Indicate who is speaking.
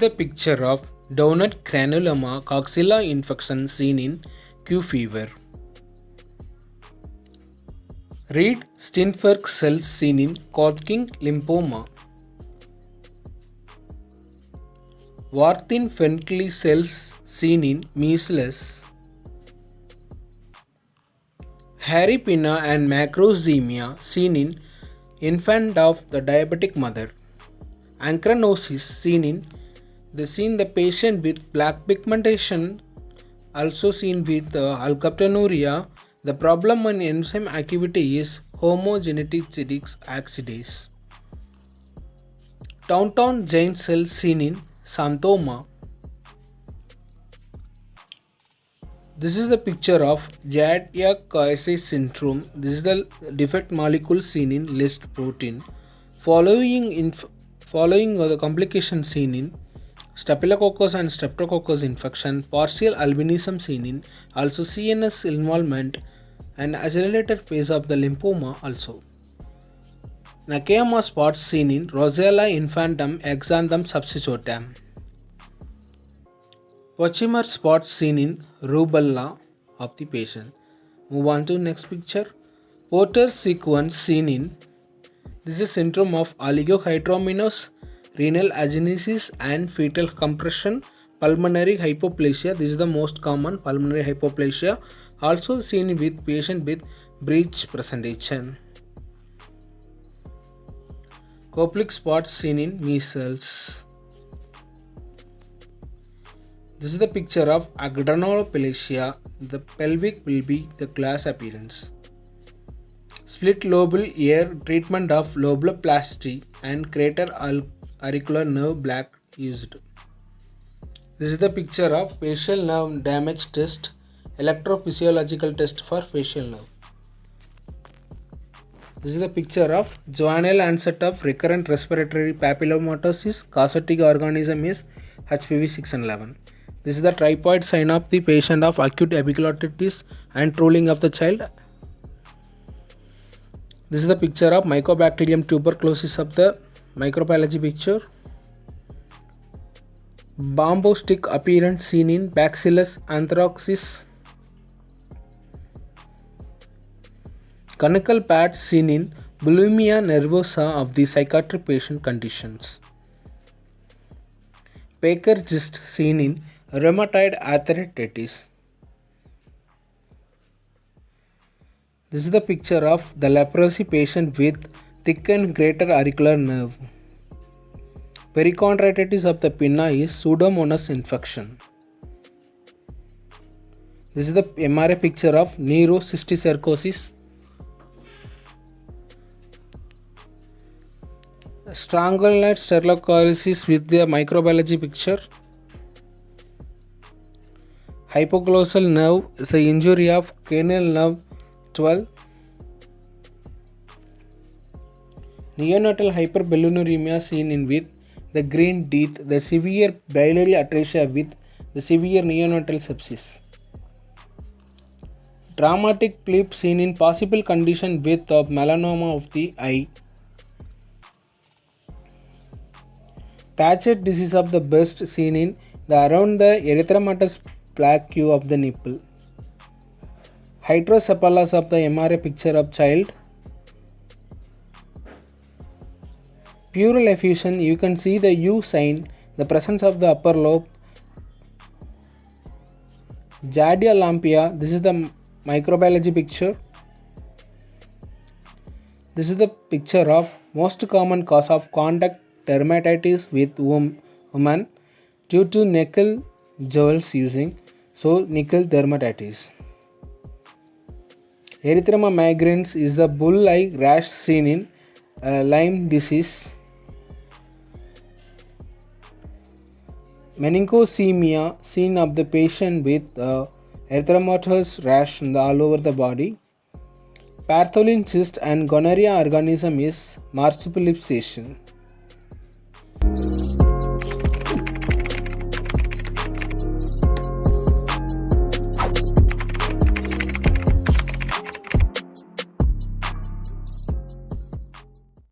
Speaker 1: the picture of donut granuloma coxilla infection seen in Q fever. Reed Steinberg cells seen in Hodgkin lymphoma. Warthin-Fenckelly cells seen in measles. Hairy pinna and macrozemia seen in infant of the diabetic mother. Anchronosis seen in the patient with black pigmentation, also seen with alkaptonuria. The problem in enzyme activity is homogenetic oxidase. Downtown giant cells seen in xanthoma. This is the picture of Giardia-Coez syndrome. This is the defect molecule seen in list protein. Following the complications seen in Staphylococcus and Streptococcus infection, partial albinism seen in, also CNS involvement and accelerated phase of the lymphoma also. Nakayama spots seen in Rosella infantum exanthum substitutum. Pochimer spots seen in rubella of the patient. Move on to next picture. Porter's sequence seen in. This is syndrome of oligohydramnios, renal agenesis and fetal compression, pulmonary hypoplasia. This is the most common pulmonary hypoplasia, also seen with patient with breech presentation. Koplik spots seen in measles. This is the picture of adrenaloplasia. The pelvic will be the glass appearance. Split lobal ear, treatment of lobuloplasty and crater auricular nerve block used. This is the picture of facial nerve damage test, electrophysiological test for facial nerve. This is the picture of juvenile onset of recurrent respiratory papillomatosis. Causative organism is HPV 6 and 11. This is the typhoid sign of the patient of acute epiglottitis and drooling of the child. This is the picture of Mycobacterium tuberculosis of the microbiology picture. Bamboo stick appearance seen in Bacillus anthracis. Conical pad seen in bulimia nervosa of the psychiatric patient conditions. Baker cyst seen in rheumatoid arthritis. This is the picture of the leprosy patient with thickened greater auricular nerve. Perichondritis of the pinna is Pseudomonas infection. This is the MRI picture of neurocysticercosis. Strangular sternochosis with the microbiology picture. Hypoglossal nerve is an injury of cranial nerve 12. Neonatal hyperbilirubinemia seen in with the green teeth, the severe biliary atresia with the severe neonatal sepsis. Dramatic blip seen in possible condition with melanoma of the eye. Thatched disease of the breast seen in around the erythematous plaque of the nipple. Hydrocephalus of the MRI picture of child. Pleural effusion, you can see the U sign, the presence of the upper lobe. Giardia lumpia, this is the microbiology picture. This is the picture of most common cause of contact dermatitis with women due to nickel jewels using, so nickel dermatitis. Erythema migrans is the bull-like rash seen in Lyme disease. Meningosemia seen of the patient with erythematous rash all over the body. Partholin cyst and gonorrhea organism is marsupialisation.